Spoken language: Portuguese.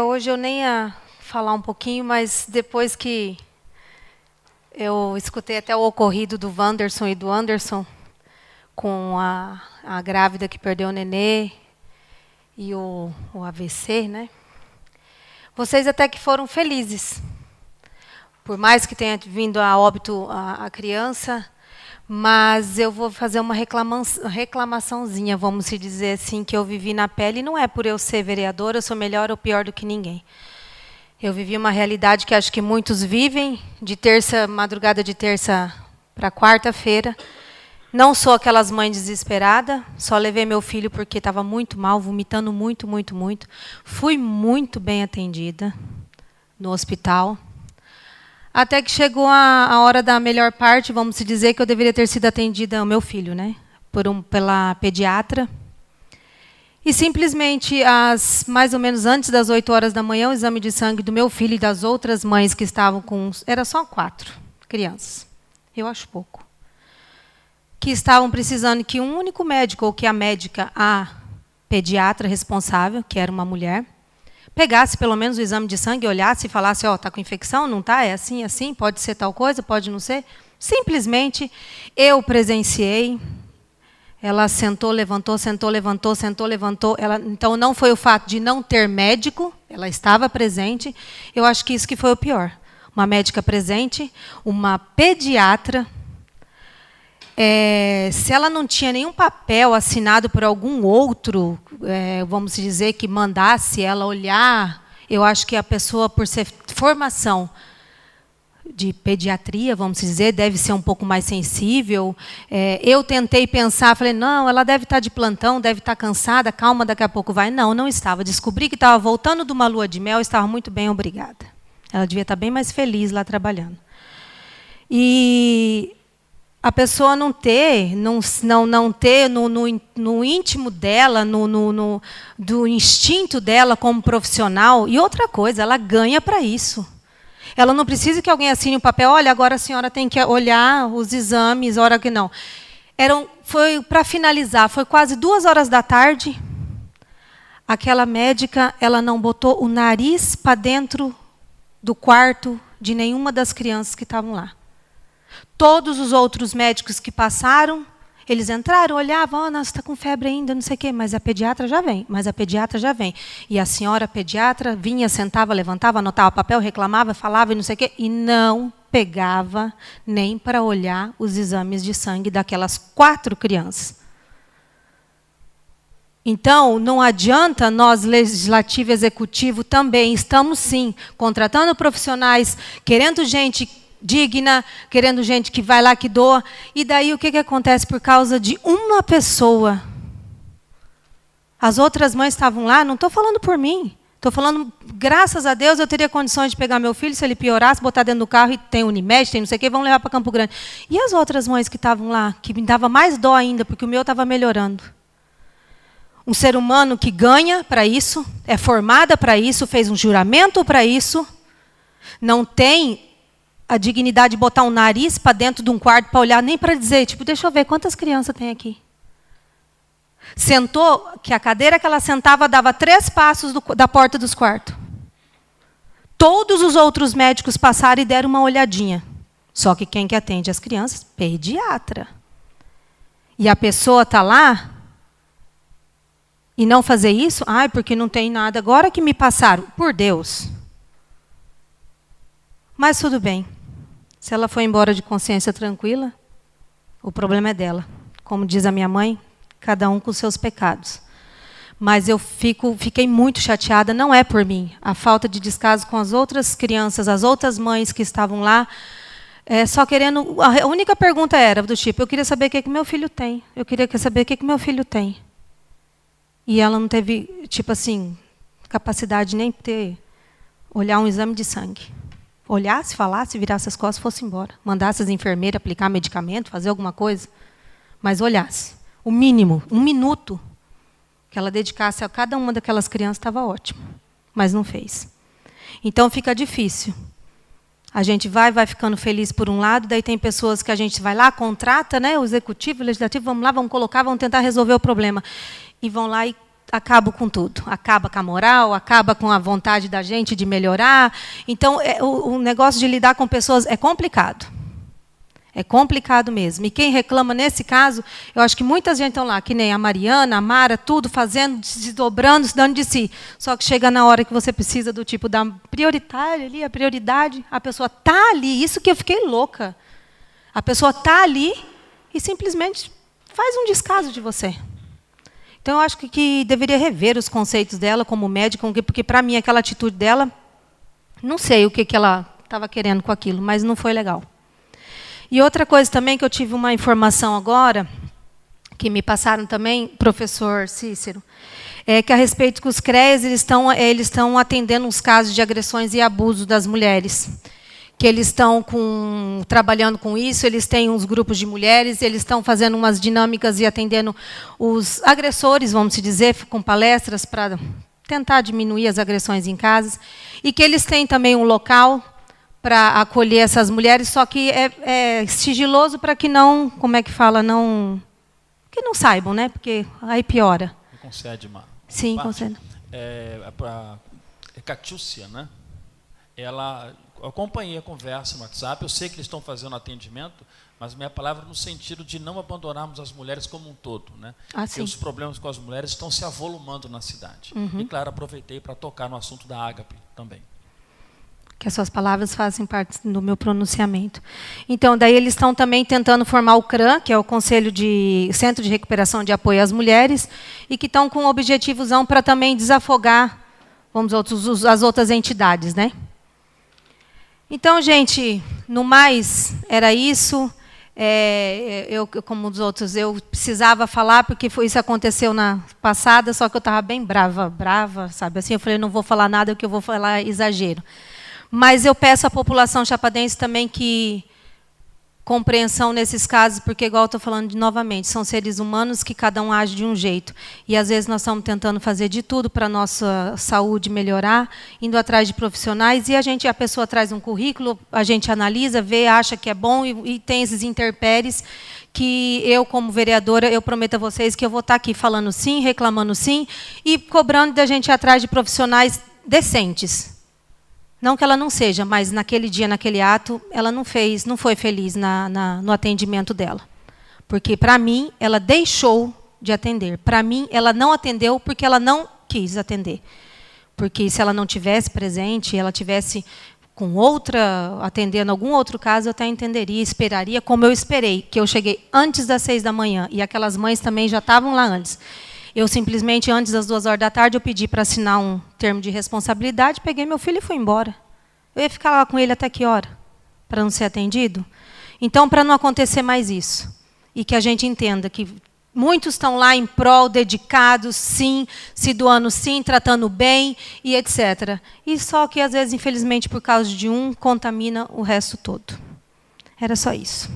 Hoje eu nem ia falar um pouquinho, mas depois que eu escutei até o ocorrido do Wanderson e do Anderson, com a grávida que perdeu o nenê e o AVC, né? Vocês até que foram felizes. Por mais que tenha vindo a óbito a criança, mas eu vou fazer uma reclamaçãozinha, vamos se dizer assim, que eu vivi na pele. Não é por eu ser vereadora, eu sou melhor ou pior do que ninguém. Eu vivi uma realidade que acho que muitos vivem, madrugada de terça para quarta-feira. Não sou aquelas mães desesperadas, só levei meu filho porque estava muito mal, vomitando muito, muito, muito. Fui muito bem atendida no hospital. Até que chegou a hora da melhor parte, vamos dizer, que eu deveria ter sido atendida, o meu filho, né, pela pediatra. E simplesmente, mais ou menos antes das 8 horas da manhã, o exame de sangue do meu filho e das outras mães que estavam com... Era só 4 crianças, eu acho pouco. Que estavam precisando que um único médico, ou que a médica, a pediatra responsável, que era uma mulher, pegasse pelo menos o exame de sangue, olhasse e falasse, está com infecção, não está, é assim, assim, pode ser tal coisa, pode não ser. Simplesmente, eu presenciei, ela sentou, levantou, sentou, levantou, sentou, levantou. Então, não foi o fato de não ter médico, ela estava presente, eu acho que isso que foi o pior. Uma médica presente, uma pediatra. Se ela não tinha nenhum papel assinado por algum outro, vamos dizer, que mandasse ela olhar, eu acho que a pessoa, por ser formação de pediatria, vamos dizer, deve ser um pouco mais sensível. Eu tentei pensar, falei, não, ela deve estar de plantão, deve estar cansada, calma, daqui a pouco vai. Não, não estava. Descobri que estava voltando de uma lua de mel, estava muito bem, obrigada. Ela devia estar bem mais feliz lá trabalhando. E a pessoa não ter no íntimo dela, do instinto dela como profissional. E outra coisa, ela ganha para isso. Ela não precisa que alguém assine um papel, olha, agora a senhora tem que olhar os exames, hora que não. Foi para finalizar, foi quase 2 horas da tarde. Aquela médica, ela não botou o nariz para dentro do quarto de nenhuma das crianças que estavam lá. Todos os outros médicos que passaram, eles entraram, olhavam, nossa, está com febre ainda, não sei o quê, mas a pediatra já vem, mas a pediatra já vem. E a senhora pediatra vinha, sentava, levantava, anotava papel, reclamava, falava e não sei o quê, e não pegava nem para olhar os exames de sangue daquelas 4 crianças. Então, não adianta nós, legislativo e executivo, também estamos, sim, contratando profissionais, querendo gente digna, querendo gente que vai lá, que doa. E daí o que acontece por causa de uma pessoa? As outras mães estavam lá, não estou falando por mim. Estou falando, graças a Deus, eu teria condições de pegar meu filho, se ele piorasse, botar dentro do carro, e tem Unimed, tem não sei o quê, vamos levar para Campo Grande. E as outras mães que estavam lá, que me dava mais dó ainda, porque o meu estava melhorando. Um ser humano que ganha para isso, é formada para isso, fez um juramento para isso, não tem a dignidade de botar um nariz para dentro de um quarto para olhar, nem para dizer, tipo, deixa eu ver quantas crianças tem aqui. Sentou, que a cadeira que ela sentava dava 3 passos da porta dos quartos. Todos os outros médicos passaram e deram uma olhadinha. Só que quem que atende as crianças? Pediatra. E a pessoa está lá e não fazer isso? Ai, porque não tem nada. Agora que me passaram. Por Deus. Mas tudo bem. Se ela foi embora de consciência tranquila, o problema é dela. Como diz a minha mãe, cada um com seus pecados. Mas eu fiquei muito chateada, não é por mim. A falta de descaso com as outras crianças, as outras mães que estavam lá, só querendo... A única pergunta era do tipo, eu queria saber o que meu filho tem. Eu queria saber o que meu filho tem. E ela não teve, tipo assim, capacidade nem de olhar um exame de sangue. Olhasse, falasse, virasse as costas e fosse embora. Mandasse as enfermeiras aplicar medicamento, fazer alguma coisa. Mas olhasse. O mínimo, 1 minuto que ela dedicasse a cada uma daquelas crianças estava ótimo. Mas não fez. Então fica difícil. A gente vai ficando feliz por um lado, daí tem pessoas que a gente vai lá, contrata, né, o executivo, o legislativo, vamos lá, vamos colocar, vamos tentar resolver o problema. E vão lá e acabo com tudo. Acaba com a moral, acaba com a vontade da gente de melhorar. Então, o negócio de lidar com pessoas é complicado. É complicado mesmo. E quem reclama nesse caso, eu acho que muita gente estão lá, que nem a Mariana, a Mara, tudo fazendo, se dobrando, se dando de si. Só que chega na hora que você precisa do tipo da prioritária ali, a prioridade, a pessoa está ali. Isso que eu fiquei louca. A pessoa está ali e simplesmente faz um descaso de você. Então, eu acho que deveria rever os conceitos dela como médica, porque, para mim, aquela atitude dela, não sei o que ela estava querendo com aquilo, mas não foi legal. E outra coisa também que eu tive uma informação agora, que me passaram também, professor Cícero, é que a respeito que os CREAs eles estão atendendo os casos de agressões e abuso das mulheres. Que eles estão trabalhando com isso, eles têm uns grupos de mulheres, eles estão fazendo umas dinâmicas e atendendo os agressores, vamos dizer, com palestras para tentar diminuir as agressões em casas. E que eles têm também um local para acolher essas mulheres, só que é sigiloso para que não, como é que fala, que não saibam, né? Porque aí piora. Me concede uma Sim, parte. concede. A Catiúcia, né? Eu acompanhei a conversa no WhatsApp, eu sei que eles estão fazendo atendimento, mas minha palavra no sentido de não abandonarmos as mulheres como um todo, né? Porque os problemas com as mulheres estão se avolumando na cidade. E, claro, aproveitei para tocar no assunto da Ágape também. Que as suas palavras fazem parte do meu pronunciamento. Então, daí eles estão também tentando formar o CRAM, que é o Centro de Recuperação de Apoio às Mulheres, e que estão com um objetivozão para também desafogar, as outras entidades, né? Então, gente, no mais, era isso. Eu, como os outros, eu precisava falar, porque isso aconteceu na passada, só que eu estava bem brava, sabe? Assim, eu falei, não vou falar nada, o que eu vou falar é exagero. Mas eu peço à população chapadense também que compreensão nesses casos, porque, igual eu estou falando novamente, são seres humanos que cada um age de um jeito. E, às vezes, nós estamos tentando fazer de tudo para a nossa saúde melhorar, indo atrás de profissionais, e a pessoa traz um currículo, a gente analisa, vê, acha que é bom, e tem esses intempéries que eu, como vereadora, eu prometo a vocês que eu vou estar aqui falando sim, reclamando sim, e cobrando da gente ir atrás de profissionais decentes. Não que ela não seja, mas naquele dia, naquele ato, ela não foi feliz no atendimento dela. Porque, para mim, ela deixou de atender. Para mim, ela não atendeu porque ela não quis atender. Porque se ela não tivesse presente, ela tivesse com outra, atendendo algum outro caso, eu até entenderia, esperaria, como eu esperei, que eu cheguei antes das 6 da manhã, e aquelas mães também já estavam lá antes. Eu simplesmente, antes das 2 horas da tarde, eu pedi para assinar um termo de responsabilidade, peguei meu filho e fui embora. Eu ia ficar lá com ele até que hora? Para não ser atendido? Então, para não acontecer mais isso, e que a gente entenda que muitos estão lá em prol, dedicados, sim, se doando, sim, tratando bem, e etc. E só que, às vezes, infelizmente, por causa de um, contamina o resto todo. Era só isso.